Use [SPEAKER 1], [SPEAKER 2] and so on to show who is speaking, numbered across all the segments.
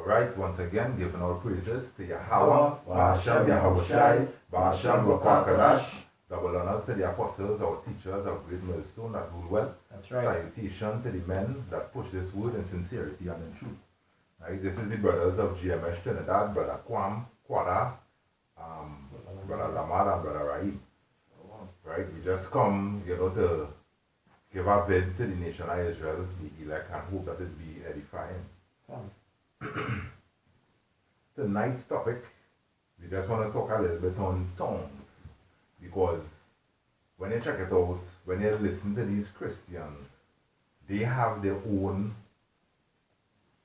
[SPEAKER 1] Alright, once again, giving all praises to Yahweh, Bahasham Yahushai, Bahasham Rakakadash, double honors to the apostles, our teachers, our great millstone that rule well.
[SPEAKER 2] That's right.
[SPEAKER 1] Salutation to the men that push this word in sincerity and in truth. Right, this is the brothers of GMS Trinidad, Brother Kwam, Kwada, Brother Lamar, and Brother Rahim. Right, we just come, to give a vid to the nation of Israel, the elect, and hope that it be edifying. Tonight's topic, we just want to talk a little bit on tongues, because when you check it out, when you listen to these Christians, they have their own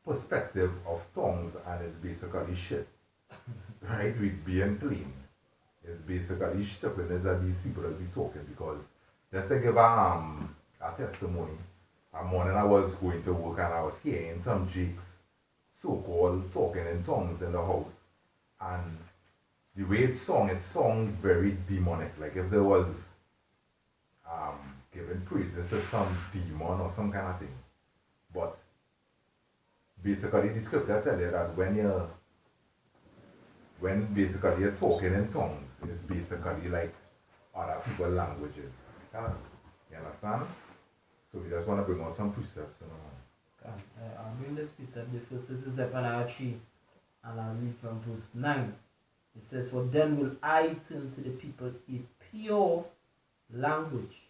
[SPEAKER 1] perspective of tongues, and it's basically shit. Right? With being plain. It's basically stupidness that these people will be talking, because just to give a testimony, a morning I was going to work and I was hearing some jakes so-called talking in tongues in the house, and the way it sung very demonic, like if there was giving praises to some demon or some kind of thing. But basically the scripture tells you that when basically you're talking in tongues, it's basically like other people's languages. You understand? So we just want to bring out some precepts.
[SPEAKER 2] I'll bring this precept. The first is Zephaniah 3, and I'll read from verse 9. It says, "For then will I turn to the people a pure language."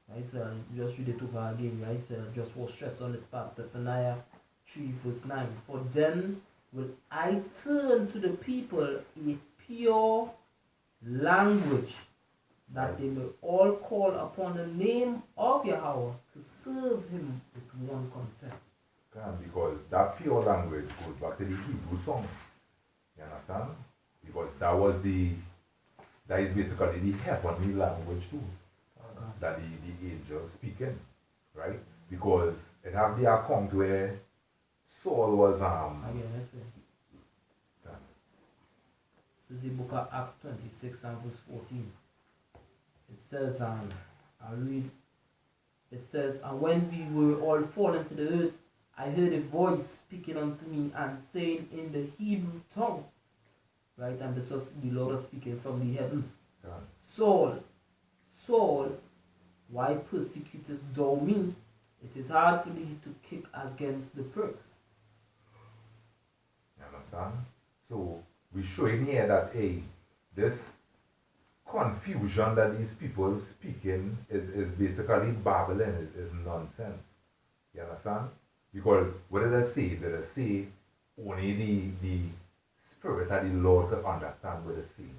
[SPEAKER 2] Right, so just read it over again, right? Just for stress on this part. Zephaniah 3, verse 9. "For then will I turn to the people a pure language, that they may all call upon the name of Yahweh to serve him with one consent."
[SPEAKER 1] Because that pure language goes back to the Hebrew tongue. You understand? Because that is basically the heavenly language too. That the angels speaking. Right? Because it have the account where Saul was
[SPEAKER 2] This is the book of Acts 26 and verse 14. It says, I'll read. It says, "And when we were all fallen to the earth, I heard a voice speaking unto me and saying in the Hebrew tongue," right? And this was the Lord speaking from the heavens. "Saul, Saul, why persecutest thou me? It is hard for thee to kick against the pricks."
[SPEAKER 1] You understand? So we showing here that this confusion that these people speaking is basically babbling, is nonsense. You understand? Because what did I say? Did I say only the Spirit of the Lord could understand what they say?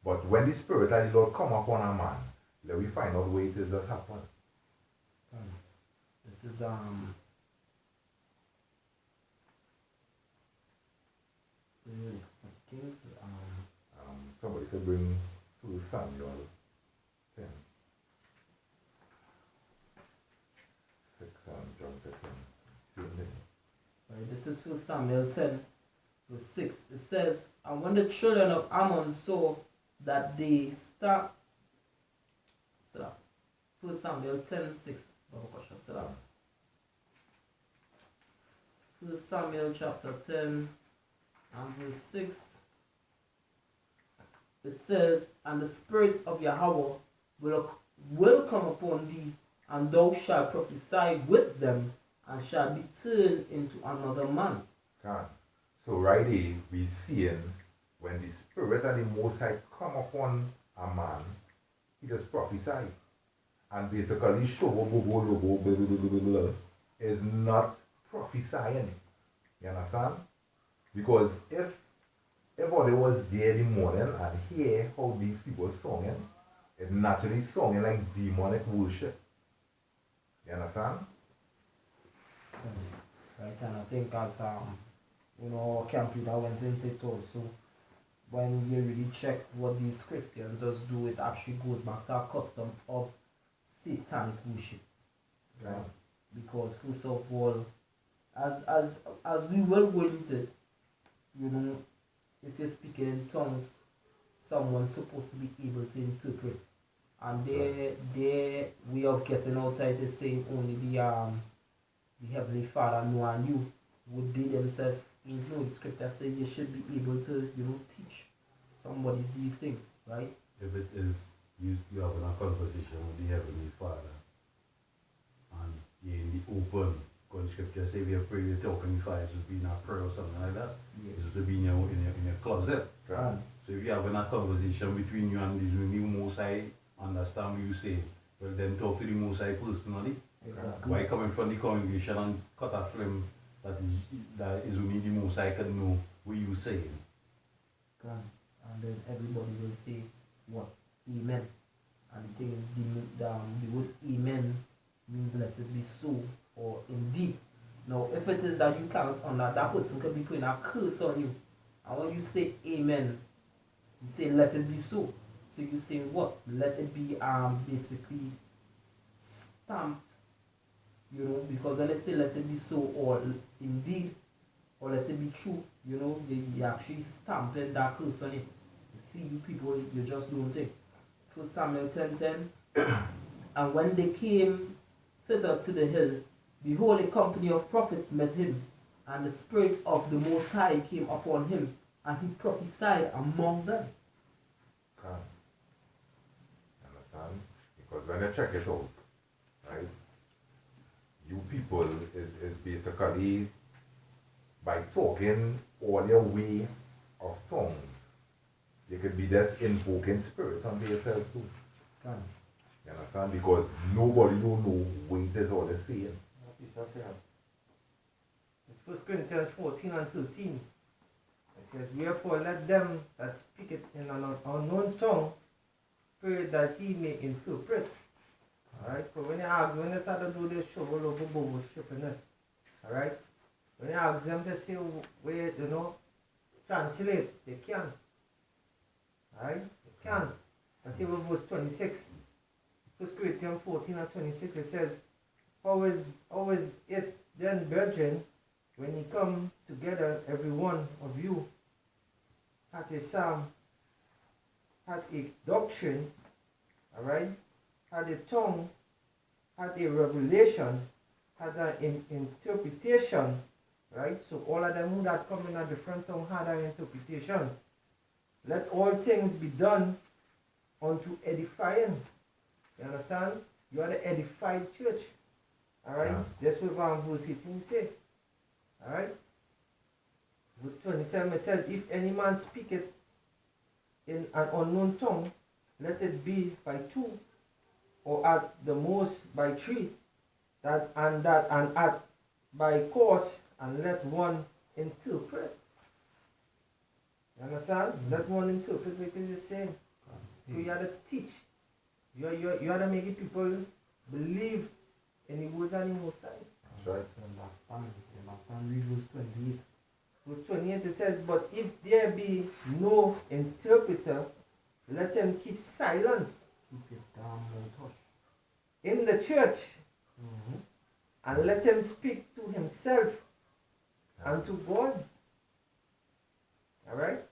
[SPEAKER 1] But when the Spirit of the Lord come upon a man, let we find out where it is that happen.
[SPEAKER 2] This is Kings.
[SPEAKER 1] Somebody could bring 1 Samuel 10. 6 and John 15.
[SPEAKER 2] Right, this is 1 Samuel 10, verse 6. It says, "And when the children of Ammon saw that they start..." 1 Samuel 10, 6. 1 Samuel chapter 10 and verse 6. It says, "And the Spirit of Yahweh will come upon thee, and thou shalt prophesy with them, and shalt be turned into another man."
[SPEAKER 1] So right here, we seeing when the Spirit of the Most High come upon a man, he just prophesy. And basically, is not prophesying. You understand? Because if everybody was there in the morning and hear how these people singing, it naturally singing like demonic worship. You understand?
[SPEAKER 2] Right, and I think as our camp leader went into it also, when you really check what these Christians just do, it actually goes back to a custom of satanic worship. Right? Because first of all, as we will go into it, if you're speaking in tongues, someone's supposed to be able to interpret. And their way of getting outside is saying only the Heavenly Father know and you. Would they themselves You know, the scripture says you should be able to, teach somebody these things, right?
[SPEAKER 3] If it is you having a conversation with the Heavenly Father and you're in the open, because scripture say if you pray, you're talking if it should be in a prayer or something like that.
[SPEAKER 2] Yes.
[SPEAKER 3] It should be in your closet.
[SPEAKER 1] Right.
[SPEAKER 3] So if you're having a conversation between you and the Most High, understand what you say, well then talk to the Most High personally.
[SPEAKER 2] Exactly.
[SPEAKER 3] Why coming from the congregation and cut a film that is only the Most High can know what you saying.
[SPEAKER 2] And then everybody will say what? Amen. And the thing is, the word amen means let it be so or indeed. Now, if it is that you can't honor, that person can be putting a curse on you. And when you say amen, you say let it be so. So you say what? Let it be basically stamped. Because when they say let it be so or indeed or let it be true, they actually stamped that curse on it. See, you people, you just don't think. 1 Samuel 10:10. And when they came thither to the hill, behold, a company of prophets met him, and the Spirit of the Most High came upon him, and he prophesied among them.
[SPEAKER 1] Can. Understand? Because when you check it out, right, you people is basically by talking all your way of tongues, you could be just invoking spirits unto yourself too.
[SPEAKER 2] Can.
[SPEAKER 1] You understand? Because nobody don't know what it is all the same.
[SPEAKER 4] It's 1 Corinthians 14:13. It says, wherefore let them that speak it in an unknown tongue pray that he may interpret. Alright? So when you start to do this show all over Bobo shippiness, alright? When you ask them to say where translate, they can. Alright? They can. But here with verse 26. 1 Corinthians 14:26, it says, How is it then, brethren, when ye come together, every one of you hath a psalm, hath a doctrine, alright, hath a tongue, hath a revelation, hath an interpretation, right? So all of them who that come in a different tongue had an interpretation. Let all things be done unto edifying. You understand? You are the edified church. Alright?
[SPEAKER 1] Yeah.
[SPEAKER 4] That's what verse 18 say. Alright? Verse 27 it says, if any man speaketh in an unknown tongue, let it be by two, or at the most by three, and at by course, and let one interpret. You understand? Let one interpret what it is saying. So you have to teach. You have to make people believe in the words and the Most High.
[SPEAKER 1] That's right.
[SPEAKER 2] You understand? Read verse 28.
[SPEAKER 4] Verse 28 it says, but if there be no interpreter, let him keep silence
[SPEAKER 2] Keep your damn mouth hush.
[SPEAKER 4] in the church, and let him speak to himself and to God. Alright?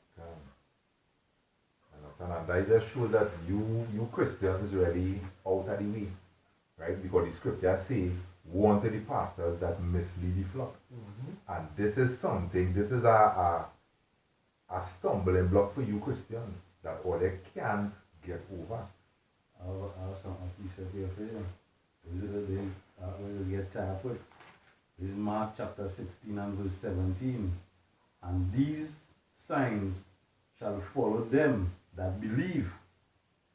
[SPEAKER 1] Understand? And that just shows that you Christians really out of the way. Right? Because the scriptures say, woe unto the pastors that mislead the flock. And this is something, this is a stumbling block for you Christians that all they can't get over.
[SPEAKER 3] I have something piece of here for you. The little things when you get tired with. This is Mark chapter 16 and verse 17. And these signs shall follow them that believe.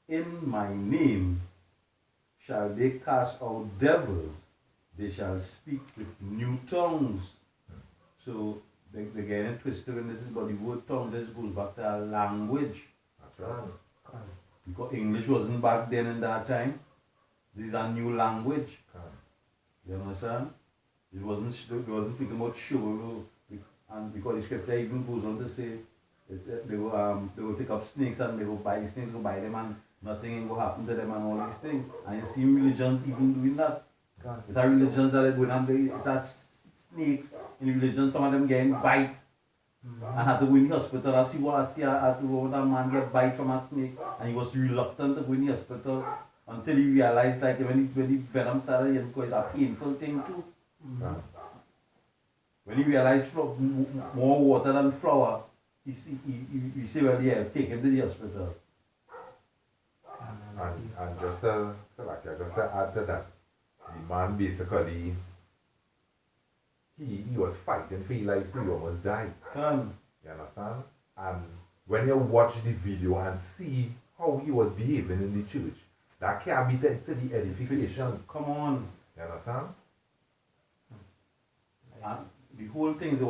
[SPEAKER 3] In my name shall they cast out devils. They shall speak with new tongues. So they're getting twisted in this, but the word tongue this goes back to a language.
[SPEAKER 1] That's right.
[SPEAKER 3] Because English wasn't back then in that time. This is a new language. You understand? It wasn't thinking about sugar, and because the scripture even goes on to say they will pick up snakes and they will buy the snakes, go buy them, and nothing will happen to them and all these things. And you see religions even doing that. It are religions that are going and it has snakes in religion. Some of them getting bite. I had to go in the hospital. I had to go that man get bite from a snake, and he was reluctant to go in the hospital until he realized like when the venom started, because it's a painful thing too. When he realized more water than flour, he said, well, yeah, take him to the hospital.
[SPEAKER 1] And just to add to that, the man basically, he was fighting for his life till he almost died. You understand? And when you watch the video and see how he was behaving in the church, that can't be to the edification.
[SPEAKER 3] Come on.
[SPEAKER 1] You understand?
[SPEAKER 3] And the whole thing, they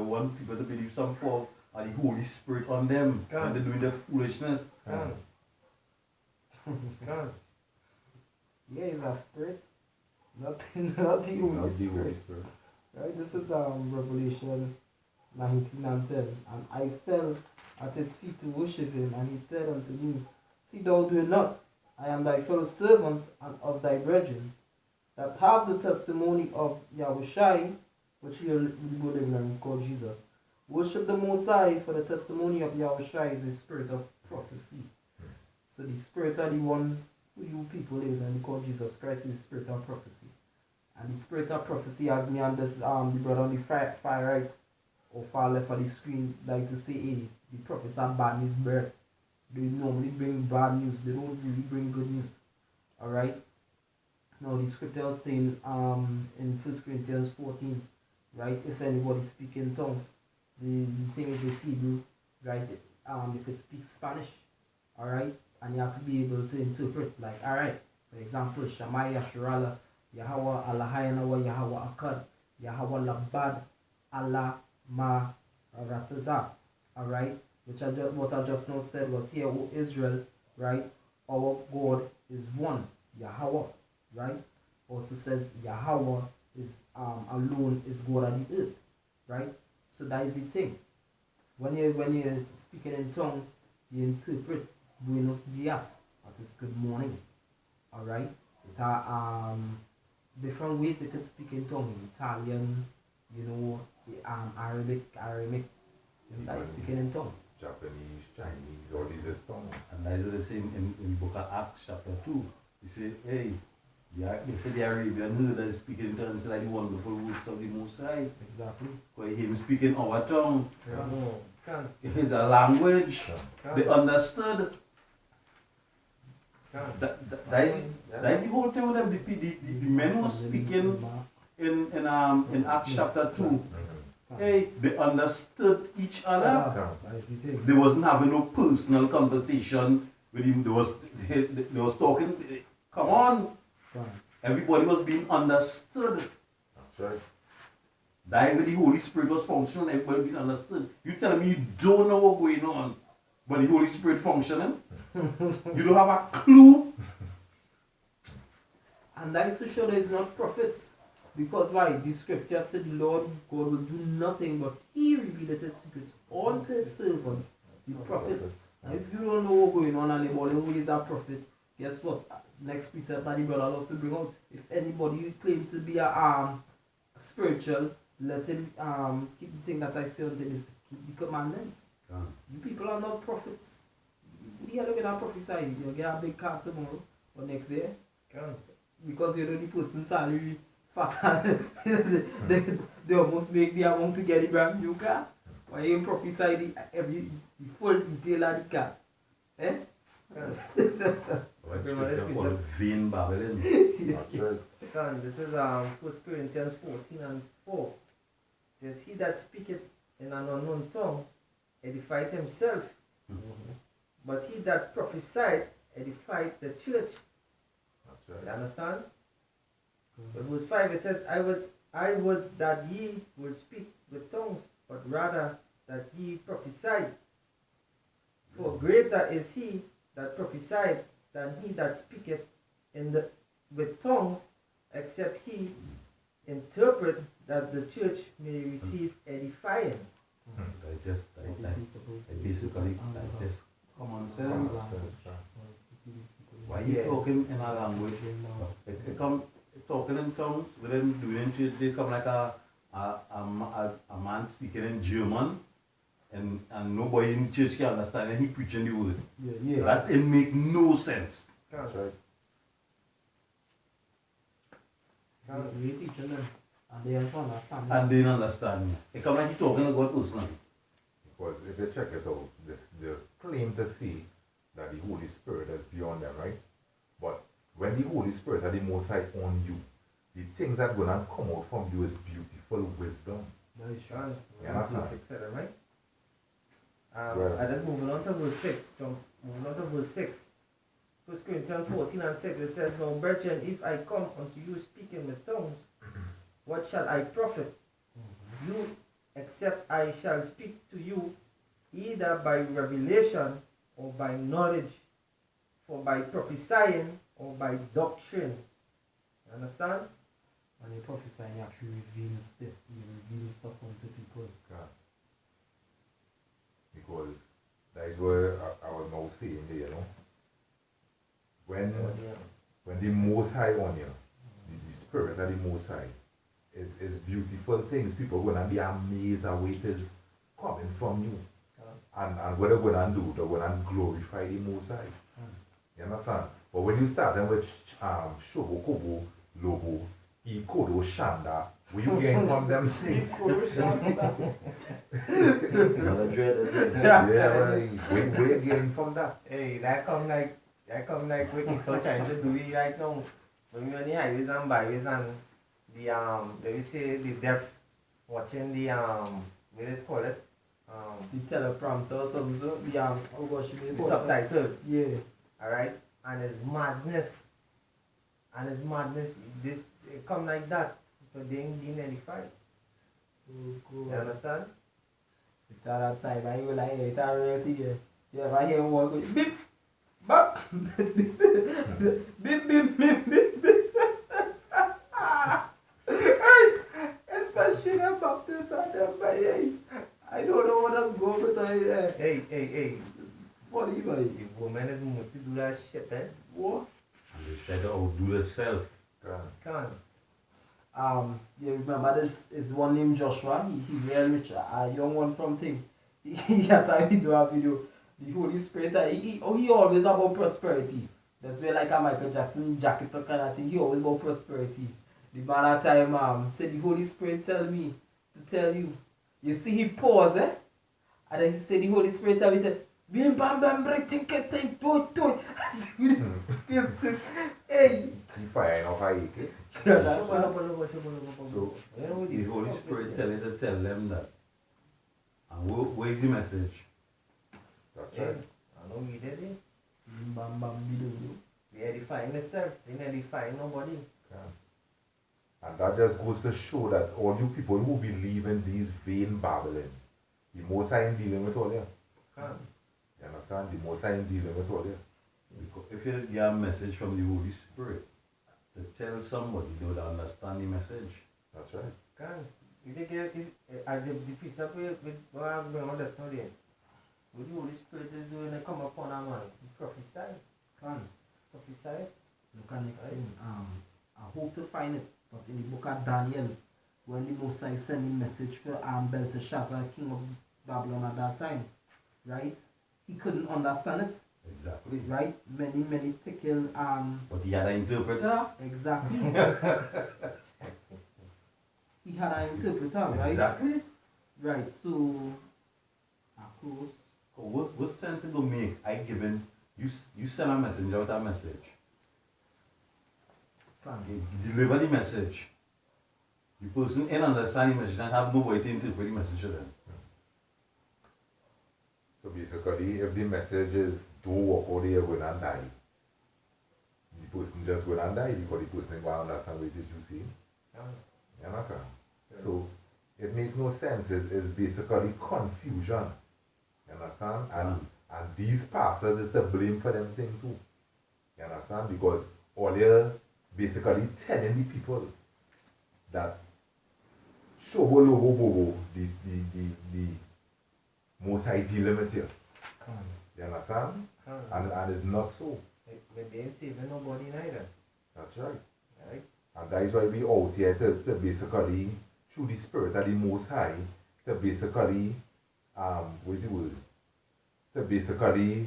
[SPEAKER 3] want people to believe some form of the Holy Spirit on them when they're doing their foolishness.
[SPEAKER 2] Yeah, it's a spirit. Not the Holy Spirit. Right? This is Revelation 19 and 10. And I fell at his feet to worship him, and he said unto me, See thou do not, I am thy fellow servant and of thy brethren, that have the testimony of Yahushai, which he will call Jesus. Worship the Most High, for the testimony of Yahushai is the spirit of prophecy. So the spirit of the one who you people live and call Jesus Christ is the spirit of prophecy. And the spirit of prophecy, as me and this the brother on the far right or far left of the screen like to say, hey, the prophets are bad news birth. They normally bring bad news, they don't really bring good news. Alright? Now the scripture is saying in 1 Corinthians 14, right, if anybody speaks in tongues, the thing is Hebrew, right? If it speaks Spanish, alright, and you have to be able to interpret, like, alright, for example, Shammai Yasharala, Yahweh Allahayanawa, Yahweh Akkad, Yahweh Labad, Allah Ma Rataza, alright, what I just now said was, here, O Israel, right, our God is one, Yahweh, right? Also says Yahweh is alone is God of the earth, right? So that is the thing. When you're speaking in tongues, you interpret Buenos Dias, that is good morning. Alright? It are different ways you could speak in tongues. Italian, you know, Arabic, that is speaking in tongues.
[SPEAKER 1] Japanese, Chinese, all these is tongues.
[SPEAKER 3] And that is the same in the book of Acts chapter 2. He said, hey, yeah, they said the Arabian knew that speaking in tongues like the wonderful works of the Most High.
[SPEAKER 2] Exactly.
[SPEAKER 3] For him speaking our tongue.
[SPEAKER 4] Yeah.
[SPEAKER 3] It's a language. They understood. That is the whole thing with them. The men who were speaking in Acts chapter 2. Hey, they understood each other. They wasn't having no personal conversation with him. They was talking. Come on. Everybody was being understood.
[SPEAKER 1] That's right.
[SPEAKER 3] That way the Holy Spirit was functioning, everybody being understood. You telling me you don't know what's going on, but the Holy Spirit functioning? You don't have a clue?
[SPEAKER 2] And that is to show that it's not prophets. Because why? The scripture said the Lord God will do nothing but he revealed his secrets unto his servants, the prophets. And if you don't know what's going on and anybody who is a prophet, guess what? Next precept that the brother love to bring out. If anybody claims to be a spiritual, let him keep the thing that I say until this, keep the commandments. You people are not prophets. You are looking at prophesy. You'll get a big car tomorrow or next year. Because you know the person's salary fat. they almost make the amount to get a brand new car. Why you prophesy the full detail of the car? Eh?
[SPEAKER 3] Vain Babylon.
[SPEAKER 1] That's right.
[SPEAKER 4] Son, this is 1 Corinthians 14 and 4. It says, He that speaketh in an unknown tongue edifieth himself, but he that prophesieth edifieth the church.
[SPEAKER 1] That's right.
[SPEAKER 4] You understand? But verse 5 it says, I would that ye would speak with tongues, but rather that ye prophesy. For greater is he that prophesieth than he that speaketh with tongues, except he interpret, that the church may receive edifying.
[SPEAKER 3] Basically, just common sense. Why you talking in a language? They come talking in tongues, within doing church, they come like a man speaking in German, and nobody in church can understand, and he preaching the word. That it make no sense.
[SPEAKER 1] That's right.
[SPEAKER 2] We're teaching them. And they don't understand.
[SPEAKER 3] And they don't understand me. It come like he talking to God personally.
[SPEAKER 1] Because if you check it out, they claim to see that the Holy Spirit is beyond them, right? But when the Holy Spirit and the Most High on you, the things that gonna come out from you is beautiful wisdom.
[SPEAKER 2] Very
[SPEAKER 4] Sean,
[SPEAKER 2] sure.
[SPEAKER 1] You understand?
[SPEAKER 4] 6 said it, right?
[SPEAKER 1] Right.
[SPEAKER 4] I just moving on to verse 6. Moving on to verse 6. 1 Corinthians 14 and 6, it says, Now, brethren, if I come unto you speaking with tongues, what shall I profit you, except I shall speak to you either by revelation or by knowledge, or by prophesying or by doctrine? You understand?
[SPEAKER 2] When you prophesy, you actually reveal stuff. You reveal stuff unto people.
[SPEAKER 1] Yeah. Because that is what I was now saying there, you know. When the Most High on you, the Spirit of the Most High, is beautiful things. People are going to be amazed at what is coming from you. And what they're going to do, they're going to glorify the Most High. You understand? But when you start them with Shobo, Kobo, Lobo, Ikodo, Shanda, where you getting from them things? Yeah, where you getting from that?
[SPEAKER 4] Hey, that come like what he's so trying to do it right now. When you're on the highways and byways and the let me say the deaf watching the what is call it?
[SPEAKER 2] The teleprompter or something, so oh gosh,
[SPEAKER 4] The subtitles.
[SPEAKER 2] Yeah.
[SPEAKER 4] Alright? And it's madness. This it come like that. But they ain't being edified.
[SPEAKER 2] Oh,
[SPEAKER 4] You
[SPEAKER 2] God.
[SPEAKER 4] understand?
[SPEAKER 2] It's at that time, I will like it already. You ever hear one go beep, bop, beep, beep, beep, beep, beep, beep. Especially the Baptists and them, but hey, I don't know what else go with
[SPEAKER 4] Hey.
[SPEAKER 2] what do you mean?
[SPEAKER 4] The woman is mostly do that shit, eh?
[SPEAKER 2] What?
[SPEAKER 3] And they try to outdo themselves.
[SPEAKER 4] Can't.
[SPEAKER 2] You remember this is one named Joshua. He real rich, a young one from thing. He had time to do a video. The Holy Spirit, he always about prosperity. That's where like a Michael Jackson jacket or kind of thing. He always about prosperity. The man at time said the Holy Spirit tell me to tell you. You see he pause, eh? And then he said the Holy Spirit tell me that bim bam bam break think to. Hey.
[SPEAKER 1] He fire off a AK.
[SPEAKER 2] That's why.
[SPEAKER 1] So,
[SPEAKER 3] The Holy Spirit tell you to tell them that. And where is the message?
[SPEAKER 1] that's
[SPEAKER 4] Yeah.
[SPEAKER 1] right.
[SPEAKER 4] I know you did it.
[SPEAKER 2] Bim bam bam bidu.
[SPEAKER 4] They edifying themselves. They not edifying nobody.
[SPEAKER 1] And that just goes to show that all you people who believe in these vain babbling, the Most High ain't dealing with all you.
[SPEAKER 4] Can't.
[SPEAKER 1] You understand? The Most High ain't dealing with all you.
[SPEAKER 3] Because if you get a message from the Holy Spirit to tell somebody, they would understand the message.
[SPEAKER 1] That's right.
[SPEAKER 4] Can't. You think the precept with what I'm going to understand there. What the Holy Spirit is doing, they come upon a man. He prophesy.
[SPEAKER 2] Can.
[SPEAKER 4] Prophesy.
[SPEAKER 2] Look at next thing. I hope to find it, but in the book of Daniel, when the Most High sent a message for Belteshazzar, king of Babylon at that time, right? He couldn't understand it,
[SPEAKER 3] Exactly.
[SPEAKER 2] right? Many tickle
[SPEAKER 3] But he had an interpreter.
[SPEAKER 2] exactly. He had an interpreter, right?
[SPEAKER 3] Exactly.
[SPEAKER 2] Right. So, of course,
[SPEAKER 3] What sense it will make? I given you send a messenger with a message.
[SPEAKER 2] can.
[SPEAKER 3] You deliver the message. The person ain't understand the message and have no way to interpret the message to them.
[SPEAKER 1] So basically, if the message is don't walk out there when and die, the person just will and die because the person ain't going to understand what it is you see. You understand? So it makes no sense. It's basically confusion. You understand? And these pastors is to blame for them thing too. You understand? Because all they're basically telling the people that Shobo Lobo Bobo, the Most High dealing with you. You understand? And it's not so.
[SPEAKER 4] But they ain't saving nobody neither.
[SPEAKER 1] That's right.
[SPEAKER 4] Right?
[SPEAKER 1] And that is why we out here to basically, through the Spirit of the Most High, to basically, what's the word? To basically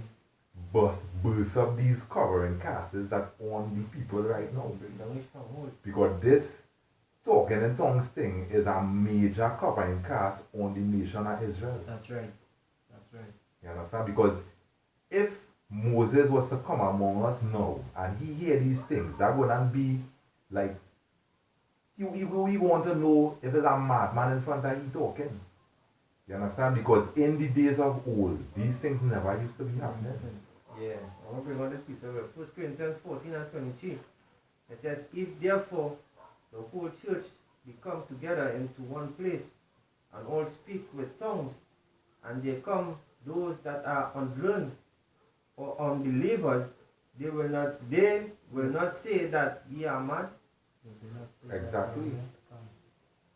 [SPEAKER 1] burst up these covering casts that on the people right now.
[SPEAKER 4] Bring down his strongholds.
[SPEAKER 1] Because this talk talking in tongues thing is a major covering cast on the nation of Israel.
[SPEAKER 2] That's right. That's right.
[SPEAKER 1] You understand? Because if Moses was to come among us now and he hear these things, that wouldn't be like we want to know if it's a madman in front of you talking. You understand? Because in the days of old, these things never used to be happening.
[SPEAKER 4] Yeah, I want to bring on this piece of work. 1 Corinthians 14 and 23. It says, if therefore the whole church be come together into one place, and all speak with tongues, and they come those that are unlearned or unbelievers, they will not say that ye are mad.
[SPEAKER 1] Exactly.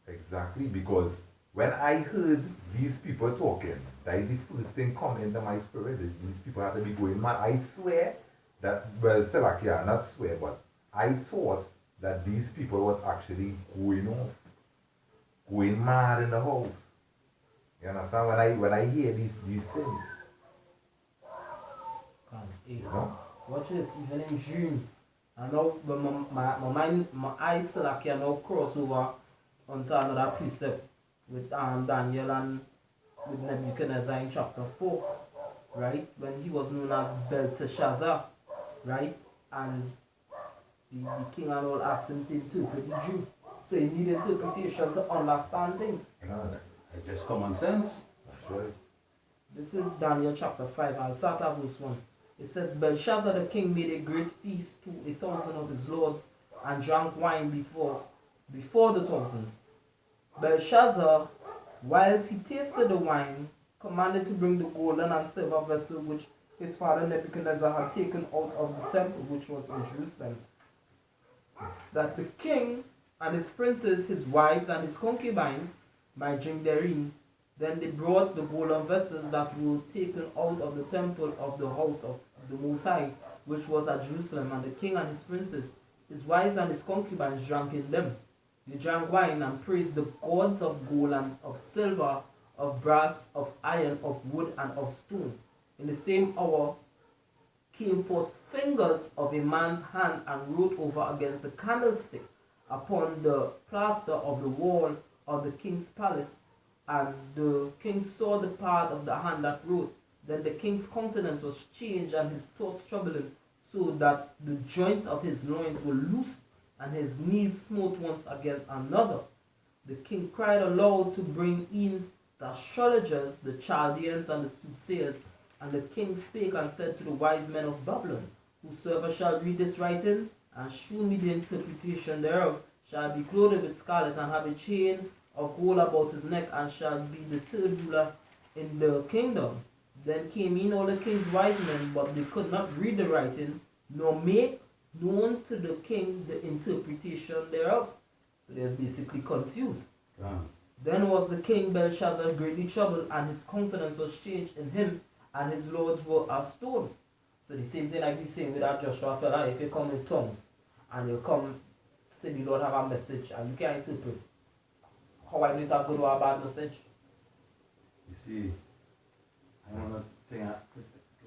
[SPEAKER 1] Exactly, because when I heard these people talking, that is the first thing come into my spirit. These people have to be going mad. I swear that, well, Selakia, not swear, but I thought that these people was actually going off, going mad in the house. You understand? When I hear these things,
[SPEAKER 2] Hey,
[SPEAKER 1] know?
[SPEAKER 2] watch this, even in dreams. I know when my eyes like you now cross over onto another precept with Daniel and with Nebuchadnezzar in chapter 4, right? When he was known as Belteshazzar, right? And the king and all asked him to interpret the dream. So you need interpretation to understand things.
[SPEAKER 3] It's just common sense.
[SPEAKER 1] That's right.
[SPEAKER 2] This is Daniel chapter 5. I'll start at verse 1. It says, Belshazzar the king made a great feast to 1,000 of his lords and drank wine before the thousands. Belshazzar, whilst he tasted the wine, commanded to bring the golden and silver vessel which his father Nebuchadnezzar had taken out of the temple which was in Jerusalem, that the king and his princes, his wives, and his concubines might drink therein. Then they brought the golden vessels that were taken out of the temple of the house of the Most High, which was at Jerusalem, and the king and his princes, his wives and his concubines drank in them. They drank wine and praised the gods of gold and of silver, of brass, of iron, of wood, and of stone. In the same hour came forth fingers of a man's hand and wrote over against the candlestick upon the plaster of the wall of the king's palace. And the king saw the part of the hand that wrote. Then the king's countenance was changed, and his thoughts troubled him, so that the joints of his loins were loosed, and his knees smote once against another. The king cried aloud to bring in the astrologers, the Chaldeans, and the soothsayers. And the king spake and said to the wise men of Babylon, whosoever shall read this writing, and shew me the interpretation thereof, shall be clothed with scarlet, and have a chain of gold about his neck, and shall be the third ruler in the kingdom. Then came in all the king's wise men, but they could not read the writing, nor make known to the king the interpretation thereof. So they're basically confused. Then was the king Belshazzar greatly troubled, and his countenance was changed in him, and his lords were as stone. So the same thing like we saying with that Joshua fella, if you come with tongues, and you come say the Lord have a message, and you can't interpret, how I know it's a good or a bad message?
[SPEAKER 3] You see, I want to think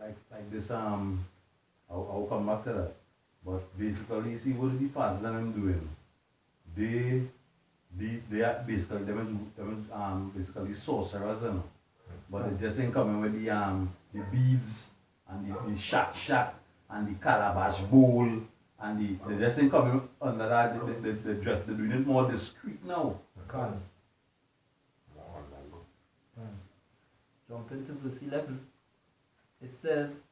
[SPEAKER 3] like this, I'll come back to that. But basically, you see what the pastors and them doing. They are basically, basically sorcerers, you know. But they just ain't coming with the beads and the shak and the calabash bowl, and they just ain't coming under that. They're doing it more discreet now.
[SPEAKER 2] Okay. Jump into verse 11. It says,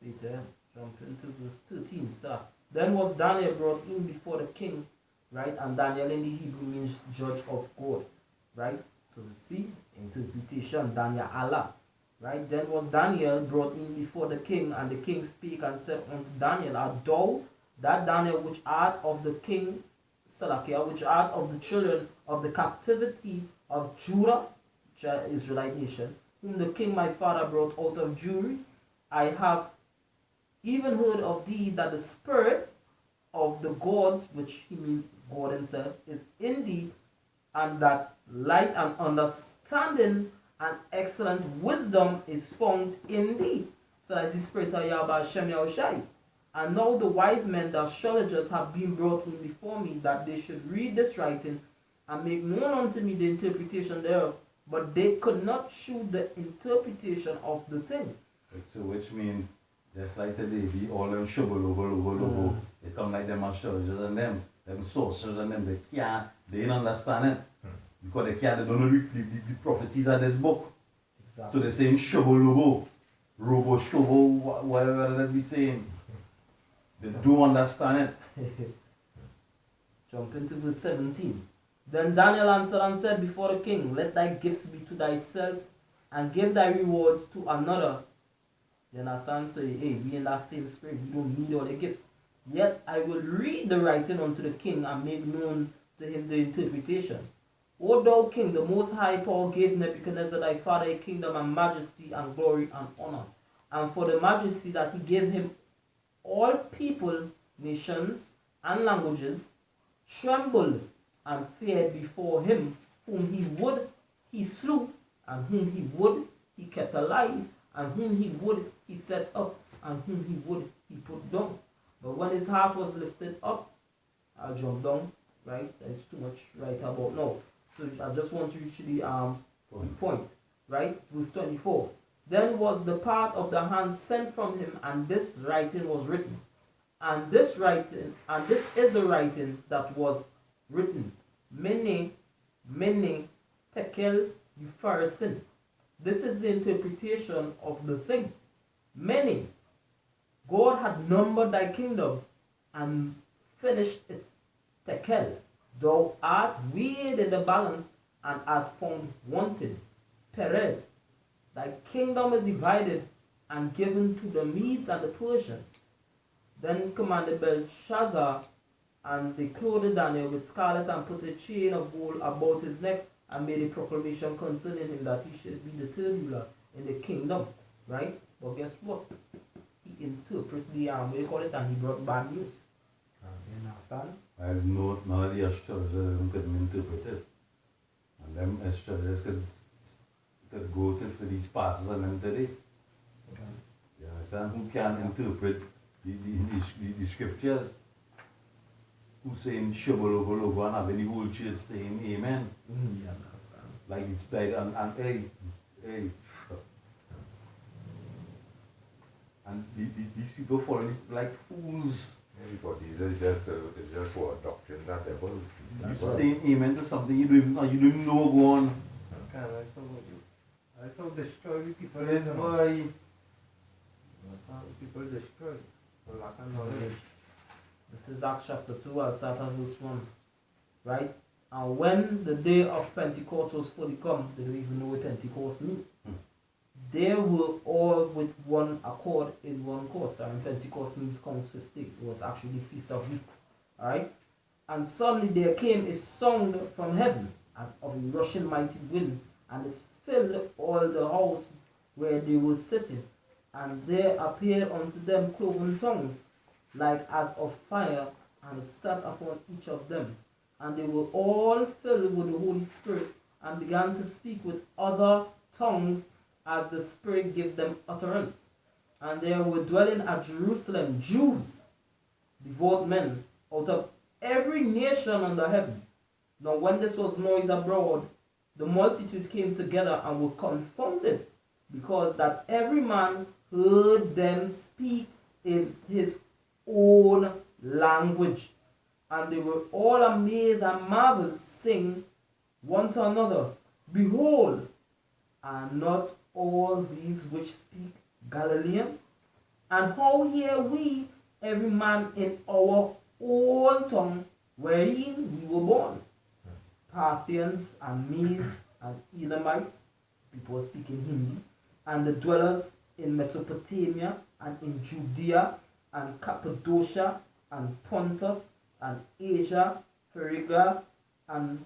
[SPEAKER 2] later, jump into verse 13. So, then was Daniel brought in before the king, right? And Daniel in the Hebrew means judge of God, right? So, see, interpretation, Daniel Allah, right? Then was Daniel brought in before the king, and the king spake and said unto Daniel, art thou that Daniel which art of the king Salakia, which art of the children of the captivity of Judah, which are Israelite nation, whom the king my father brought out of Jewry? I have even heard of thee that the spirit of the gods, which he means God himself, is in thee, and that light and understanding and excellent wisdom is found in thee. So that's the spirit of Yahweh Shem Yahushai. And now the wise men, the astrologers, have been brought in before me, that they should read this writing and make known unto me the interpretation thereof. But they could not shew the interpretation of the thing.
[SPEAKER 3] So which means, just like today, all them shubble, they come like them astrologers and them sorcerers and them, they didn't understand it. Because they don't know the prophecies of this book.
[SPEAKER 2] Exactly.
[SPEAKER 3] So they're saying shubble, whatever they be saying. They do understand it.
[SPEAKER 2] Jump into verse 17. Then Daniel answered and said before the king, let thy gifts be to thyself, and give thy rewards to another. Then Hassan said, hey, we in that same spirit, we don't need all the gifts. Yet I will read the writing unto the king, and make known to him the interpretation. O thou king, the most high power gave Nebuchadnezzar thy father a kingdom and majesty and glory and honor. And for the majesty that he gave him, all people, nations, and languages trembled and feared before him. Whom he would, he slew, and whom he would, he kept alive, and whom he would, he set up, and whom he would, he put down. But when his heart was lifted up, I'll jump down, right? There's too much right about now. So I just want to reach the point, right? Verse 24. Then was the part of the hand sent from him, and this writing was written. And this is the writing that was written. Mene, tekel, upharsin. This is the interpretation of the thing. Mene, God had numbered thy kingdom and finished it. Tekel, thou art weighed in the balance and art found wanting. Perez, thy kingdom is divided and given to the Medes and the Persians. Then commanded Belshazzar, and they clothed Daniel with scarlet and put a chain of gold about his neck and made a proclamation concerning him that he should be the third ruler in the kingdom. Right? But guess what? He interpreted the what you call it, and he brought bad news. You understand?
[SPEAKER 3] I know none of the astrologers could interpret it. And them astrologers could go to these passages and them today.
[SPEAKER 2] Okay.
[SPEAKER 3] You understand? Who can interpret the scriptures? Who's saying shubble and having the whole church saying amen?
[SPEAKER 2] You understand?
[SPEAKER 3] Like it's like and hey. And these people follow it like fools.
[SPEAKER 1] But these are just what doctrine that devils.
[SPEAKER 3] You're saying amen to something you don't even know go on.
[SPEAKER 4] That's how destroy people.
[SPEAKER 3] Yes, boy.
[SPEAKER 4] That's how people destroy. For lack of knowledge.
[SPEAKER 2] This is Acts chapter 2, I'll start at verse 1. Right? And when the day of Pentecost was fully come, they don't even know what Pentecost means. They were all with one accord in one course. And Pentecost means count 50. It was actually the Feast of Weeks. Alright? And suddenly there came a sound from heaven as of a rushing mighty wind, and it filled all the house where they were sitting. And there appeared unto them cloven tongues, like as of fire, and it sat upon each of them. And they were all filled with the Holy Spirit, and began to speak with other tongues as the Spirit gave them utterance. And there were dwelling at Jerusalem Jews, devout men, out of every nation under heaven. Now when this was noised abroad, the multitude came together and were confounded, because that every man heard them speak in his own language. And they were all amazed and marveled, saying one to another, Behold, are not all these which speak Galileans? And how hear we every man in our own tongue wherein we were born? Parthians and Medes and Elamites, people speaking Hindi, and the dwellers in Mesopotamia and in Judea and Cappadocia and Pontus and Asia, Phrygia and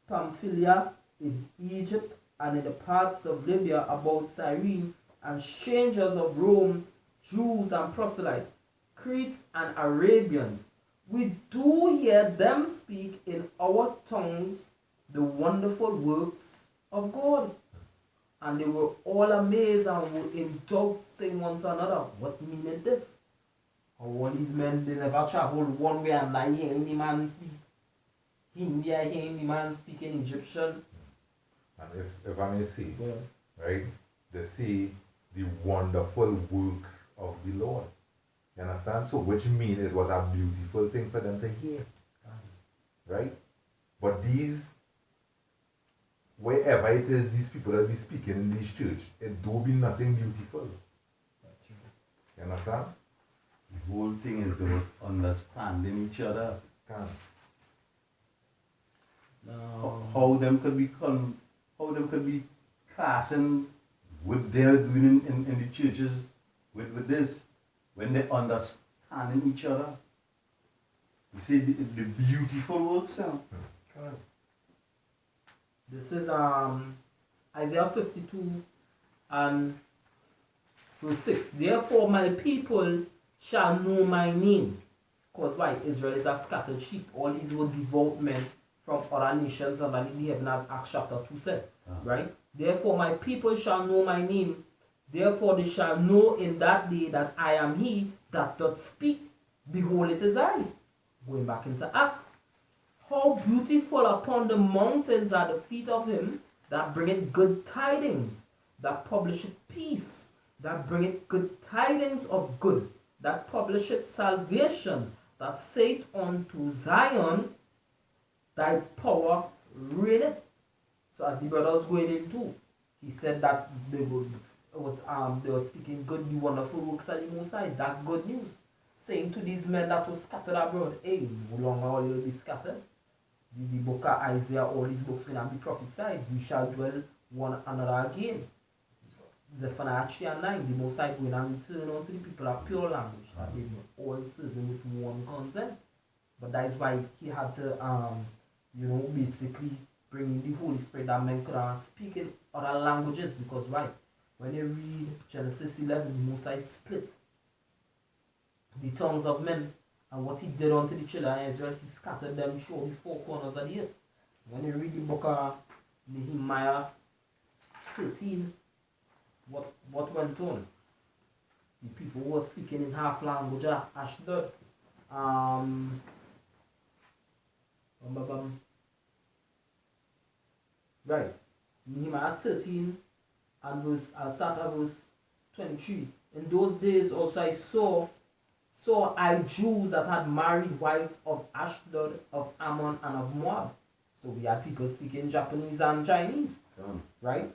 [SPEAKER 2] Pamphylia, in Egypt and in the parts of Libya about Cyrene, and strangers of Rome, Jews and proselytes, Cretes and Arabians. We do hear them speak in our tongues the wonderful works of God. And they were all amazed and were in doubt, saying one to another, What meaneth this? All these men, they never traveled one way and like hearing the man speak Hindi, hearing the man speaking Egyptian.
[SPEAKER 1] And if I may say,
[SPEAKER 2] Yeah.
[SPEAKER 1] right, they see the wonderful works of the Lord. You understand? So which means it was a beautiful thing for them to hear. Right? But these, wherever it is, these people that be speaking in this church, it do be nothing beautiful. You understand?
[SPEAKER 3] The whole thing is they was understanding each other.
[SPEAKER 1] Can.
[SPEAKER 2] No.
[SPEAKER 3] How them could be classing what they're doing in the churches with this when they understanding each other. You see the beautiful works now.
[SPEAKER 2] This is Isaiah 52 and verse 6. Therefore my people shall know my name. Because why? Israel is a scattered sheep. All these were devout men from other nations and in the heaven, as Acts chapter 2 said. Right? Therefore my people shall know my name. Therefore they shall know in that day that I am he that doth speak. Behold, it is I. Going back into Acts. How beautiful upon the mountains are the feet of him that bringeth good tidings, that publisheth peace, that bringeth good tidings of good, that publisheth salvation, that saith unto Zion, thy power reigneth. So as the brother was going into, he said that they were speaking good, the wonderful works of the Most High. That good news. Saying to these men that were scattered abroad, hey, no longer will you be scattered. The book of Isaiah, all these books will be prophesied. We shall dwell one another again. Zephaniah 3 and 9, the Most High going and return unto the people a pure language, that they may all serve him with one consent. But that is why he had to, basically bring in the Holy Spirit that men could speak in other languages. Because why? When you read Genesis 11, the Most High split the tongues of men. And what he did unto the children of Israel, he scattered them through the four corners of the earth. When you read the book of Nehemiah 13, what went on? The people were speaking in half language of Ashdod. Right. Nehemiah 13 and I'll start at verse 23. In those days also I saw Jews that had married wives of Ashdod, of Ammon, and of Moab. So we had people speaking Japanese and Chinese, right?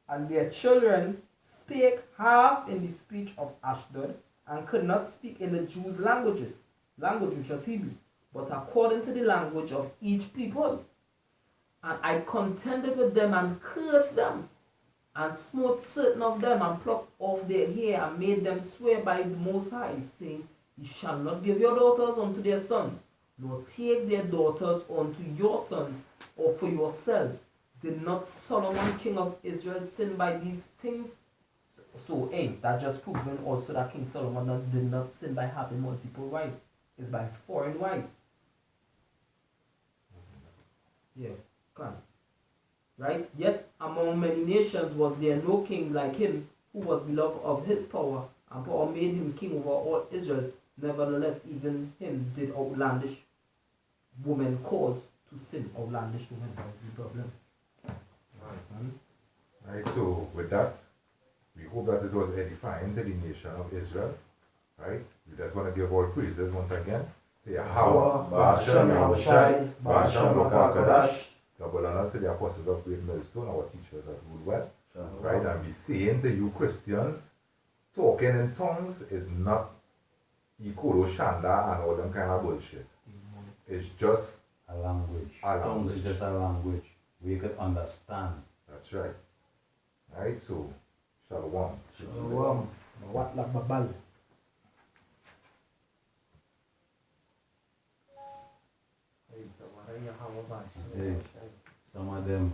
[SPEAKER 2] And their children spake half in the speech of Ashdod, and could not speak in the Jews' language which was Hebrew, but according to the language of each people. And I contended with them and cursed them, and smote certain of them, and plucked off their hair, and made them swear by the Most High, saying, Ye shall not give your daughters unto their sons, nor take their daughters unto your sons, or for yourselves. Did not Solomon king of Israel sin by these things? So that just proven also that King Solomon did not sin by having multiple wives. It's by foreign wives. Yeah, come on. Right? Yet among many nations was there no king like him, who was beloved of his power, and power made him king over all Israel. Nevertheless, even him did outlandish women cause to sin. Outlandish women was the problem.
[SPEAKER 1] Right, so with that, we hope that it was edifying to the nation of Israel. Right? We just want to give all praises once again to Yahweh, Ba'ashem Yahushai, Ba'ashem Lokakadash, double honors to the apostles of Great Millstone, our teachers that rule well. Right? And we saying to you Christians, talking in tongues is not Ikoro Shanda and all them kind of bullshit. It's just
[SPEAKER 3] A language.
[SPEAKER 1] Tongues
[SPEAKER 3] is just a language we could understand.
[SPEAKER 1] That's right. Right, so Shalom.
[SPEAKER 2] Shalom. What la babal.
[SPEAKER 3] Hey, some of them